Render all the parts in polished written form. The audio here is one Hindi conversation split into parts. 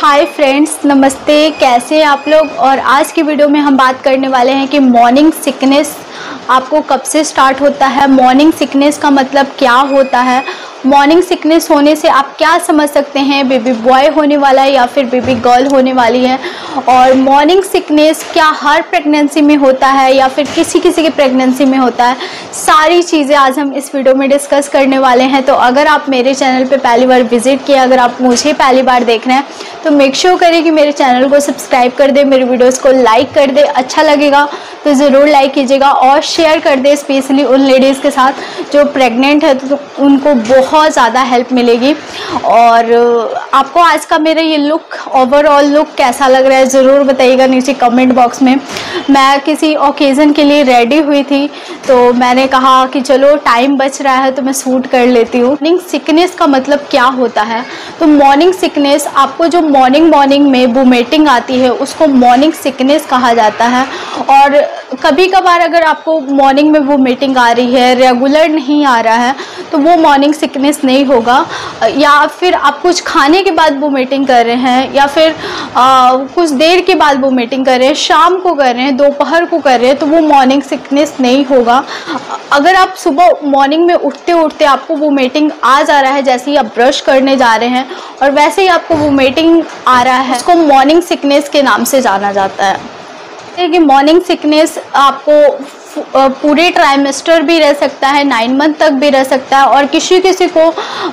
हाय फ्रेंड्स, नमस्ते। कैसे हैं आप लोग। और आज की वीडियो में हम बात करने वाले हैं कि मॉर्निंग सिकनेस आपको कब से स्टार्ट होता है, मॉर्निंग सिकनेस का मतलब क्या होता है, मॉर्निंग सिकनेस होने से आप क्या समझ सकते हैं, बेबी बॉय होने वाला है या फिर बेबी गर्ल होने वाली है, और मॉर्निंग सिकनेस क्या हर प्रेगनेंसी में होता है या फिर किसी किसी की प्रेगनेंसी में होता है। सारी चीज़ें आज हम इस वीडियो में डिस्कस करने वाले हैं। तो अगर आप मेरे चैनल पे पहली बार विजिट किए, अगर आप मुझे पहली बार देख रहे हैं तो मेक श्योर करें कि मेरे चैनल को सब्सक्राइब कर दे, मेरे वीडियोस को लाइक कर दे, अच्छा लगेगा तो ज़रूर लाइक कीजिएगा और शेयर कर दे, स्पेशली उन लेडीज़ के साथ जो प्रेग्नेंट है तो उनको बहुत ज़्यादा हेल्प मिलेगी। और आपको आज का मेरा ये लुक, ओवरऑल लुक कैसा लग रहा है ज़रूर बताइएगा नीचे कमेंट बॉक्स में। मैं किसी ओकेज़न के लिए रेडी हुई थी तो मैंने कहा कि चलो टाइम बच रहा है तो मैं सूट कर लेती हूँ। मॉर्निंग सिकनेस का मतलब क्या होता है, तो मॉर्निंग सिकनेस आपको जो मॉर्निंग में वोमिटिंग आती है उसको मॉर्निंग सिकनेस कहा जाता है। और कभी कभार अगर आपको मॉर्निंग में वोमिटिंग आ रही है, रेगुलर नहीं आ रहा है, तो वो मॉर्निंग सिकनेस नहीं होगा। या फिर आप कुछ खाने के बाद वोमिटिंग कर रहे हैं या फिर कुछ देर के बाद वोमिटिंग कर रहे हैं, शाम को कर रहे हैं, दोपहर को कर रहे हैं, तो वो मॉर्निंग सिकनेस नहीं होगा। अगर आप सुबह मॉर्निंग में उठते उठते आपको वोमिटिंग आ जा रहा है, जैसे ही आप ब्रश करने जा रहे हैं और वैसे ही आपको वोमिटिंग आ रहा है, उसको मॉर्निंग सिकनेस के नाम से जाना जाता है। कि मॉर्निंग सिकनेस आपको पूरे ट्राइमेस्टर भी रह सकता है, 9 मंथ तक भी रह सकता है। और किसी किसी को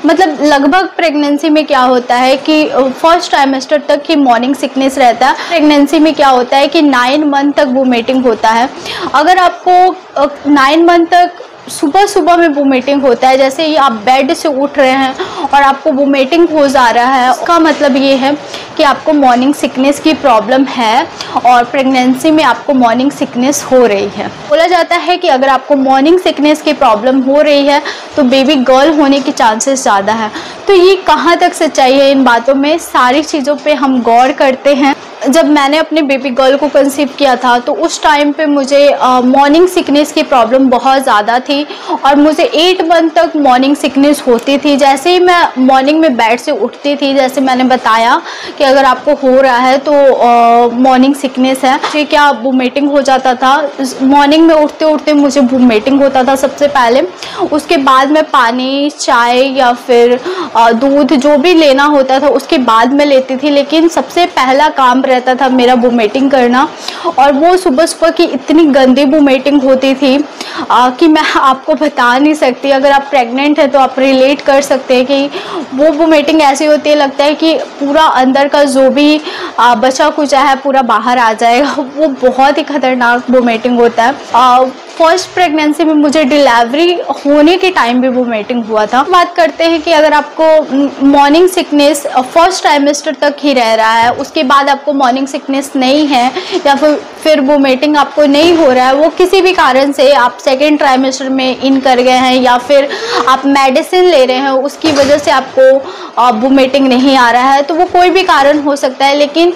मतलब लगभग प्रेगनेंसी में क्या होता है कि फर्स्ट ट्राइमेस्टर तक ही मॉर्निंग सिकनेस रहता है। प्रेगनेंसी में क्या होता है कि 9 मंथ तक वोमिटिंग होता है। अगर आपको 9 मंथ तक सुबह सुबह में वोमिटिंग होता है, जैसे ही आप बेड से उठ रहे हैं और आपको वोमिटिंग हो जा रहा है, उसका मतलब ये है कि आपको मॉर्निंग सिकनेस की प्रॉब्लम है और प्रेगनेंसी में आपको मॉर्निंग सिकनेस हो रही है। बोला जाता है कि अगर आपको मॉर्निंग सिकनेस की प्रॉब्लम हो रही है तो बेबी गर्ल होने के चांसेस ज़्यादा है। तो ये कहाँ तक सच्चाई है, इन बातों में सारी चीज़ों पे हम गौर करते हैं। जब मैंने अपने बेबी गर्ल को कंसीव किया था तो उस टाइम पे मुझे मॉर्निंग सिकनेस की प्रॉब्लम बहुत ज़्यादा थी और मुझे 8 मंथ तक मॉर्निंग सिकनेस होती थी। जैसे ही मैं मॉर्निंग में बेड से उठती थी, जैसे मैंने बताया कि अगर आपको हो रहा है तो मॉर्निंग सिकनेस है, तो क्या वोमिटिंग हो जाता था। मॉर्निंग में उठते उठते मुझे वोमिटिंग होता था सबसे पहले, उसके बाद मैं पानी, चाय या फिर दूध जो भी लेना होता था उसके बाद में लेती थी। लेकिन सबसे पहला काम रहता था मेरा वोमिटिंग करना, और वो सुबह सुबह की इतनी गंदी वोमिटिंग होती थी कि मैं आपको बता नहीं सकती। अगर आप प्रेग्नेंट हैं तो आप रिलेट कर सकते हैं कि वो वोमिटिंग ऐसी होती है, लगता है कि पूरा अंदर का जो भी बचा कुचा है पूरा बाहर आ जाएगा। वो बहुत ही खतरनाक वोमिटिंग होता है। फर्स्ट प्रेगनेंसी में मुझे डिलीवरी होने के टाइम भी वोमिटिंग हुआ था। बात करते हैं कि अगर आपको मॉर्निंग सिकनेस फर्स्ट ट्राइमेस्टर तक ही रह रहा है, उसके बाद आपको मॉर्निंग सिकनेस नहीं है या फिर वोमिटिंग आपको नहीं हो रहा है, वो किसी भी कारण से आप सेकेंड ट्राइमेस्टर में इन कर गए हैं या फिर आप मेडिसिन ले रहे हैं उसकी वजह से आपको वोमिटिंग नहीं आ रहा है, तो वो कोई भी कारण हो सकता है। लेकिन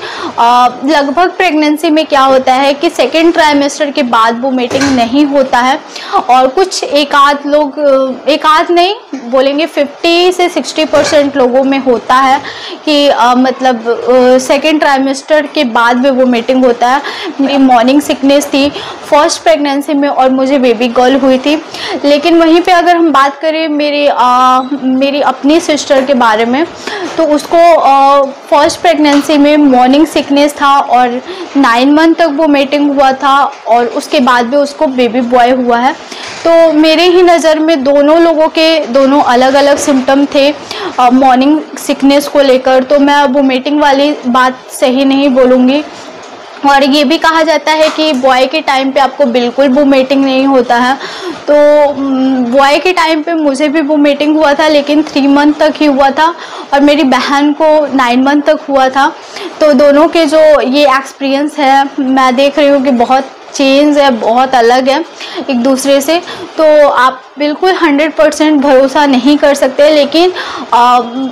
लगभग प्रेगनेंसी में क्या होता है कि सेकेंड ट्राइमेस्टर के बाद वोमिटिंग नहीं होता है। और कुछ एकाध लोग, एकाध नहीं बोलेंगे, 50 से 60% लोगों में होता है कि मतलब सेकेंड ट्राइमेस्टर के बाद भी वोमिटिंग होता है। मेरी मॉर्निंग सिकनेस थी फर्स्ट प्रेगनेंसी में और मुझे बेबी गर्ल हुई थी। लेकिन वहीं पे अगर हम बात करें मेरी अपनी सिस्टर के बारे में, तो उसको फर्स्ट प्रेगनेंसी में मॉर्निंग सिकनेस था और 9 मंथ तक वोमिटिंग हुआ था और उसके बाद भी उसको बेबी बॉय हुआ है। तो मेरे ही नज़र में दोनों लोगों के दोनों अलग अलग सिम्टम थे मॉर्निंग सिकनेस को लेकर। तो मैं वोमिटिंग वाली बात सही नहीं बोलूँगी। और ये भी कहा जाता है कि बॉय के टाइम पे आपको बिल्कुल वोमिटिंग नहीं होता है। तो बॉय के टाइम पे मुझे भी वोमिटिंग हुआ था, लेकिन 3 मंथ तक ही हुआ था और मेरी बहन को 9 मंथ तक हुआ था। तो दोनों के जो ये एक्सपीरियंस है, मैं देख रही हूँ कि बहुत चेंज है, बहुत अलग है एक दूसरे से। तो आप बिल्कुल 100% भरोसा नहीं कर सकते, लेकिन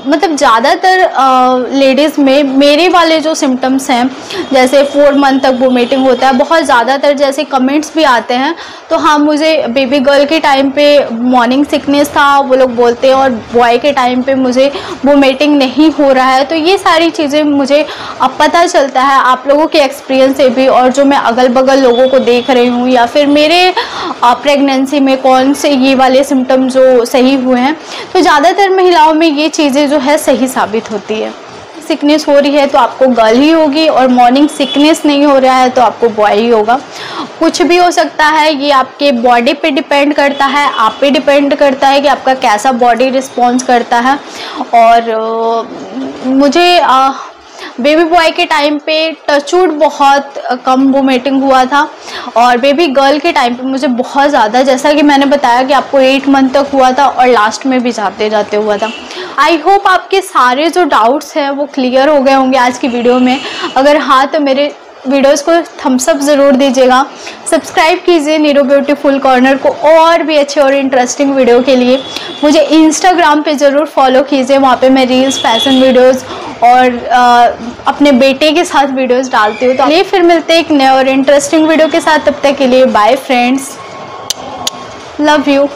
मतलब ज़्यादातर लेडीज़ में मेरे वाले जो सिम्टम्स हैं, जैसे 4 मंथ तक वोमिटिंग होता है, बहुत ज़्यादातर जैसे कमेंट्स भी आते हैं। तो हाँ, मुझे बेबी गर्ल के टाइम पे मॉर्निंग सिकनेस था वो लोग बोलते हैं, और बॉय के टाइम पे मुझे वोमिटिंग नहीं हो रहा है। तो ये सारी चीज़ें मुझे अब पता चलता है आप लोगों के एक्सपीरियंस से भी, और जो मैं अगल बगल लोगों को देख रही हूँ, या फिर मेरे प्रेगनेंसी में कौन से ये वाले सिम्टम जो सही हुए हैं। तो ज़्यादातर महिलाओं में ये चीज़ें जो है सही साबित होती है। सिकनेस हो रही है तो आपको गर्ल ही होगी, और मॉर्निंग सिकनेस नहीं हो रहा है तो आपको बॉय ही होगा। कुछ भी हो सकता है, ये आपके बॉडी पे डिपेंड करता है, आप पे डिपेंड करता है कि आपका कैसा बॉडी रिस्पॉन्स करता है। और मुझे बेबी बॉय के टाइम पे टचवुड बहुत कम वोमिटिंग हुआ था, और बेबी गर्ल के टाइम पे मुझे बहुत ज़्यादा, जैसा कि मैंने बताया कि आपको 8 मंथ तक हुआ था, और लास्ट में भी जाते जाते हुआ था। आई होप आपके सारे जो डाउट्स हैं वो क्लियर हो गए होंगे आज की वीडियो में। अगर हाँ, तो मेरे वीडियोस को थम्स अप ज़रूर दीजिएगा, सब्सक्राइब कीजिए नीरू ब्यूटीफुल कॉर्नर को, और भी अच्छे और इंटरेस्टिंग वीडियो के लिए मुझे इंस्टाग्राम पे ज़रूर फॉलो कीजिए। वहाँ पे मैं रील्स, फैशन वीडियोस और अपने बेटे के साथ वीडियोस डालती हूँ। तो ये फिर मिलते हैं एक नए और इंटरेस्टिंग वीडियो के साथ। तब तक के लिए बाय फ्रेंड्स, लव यू।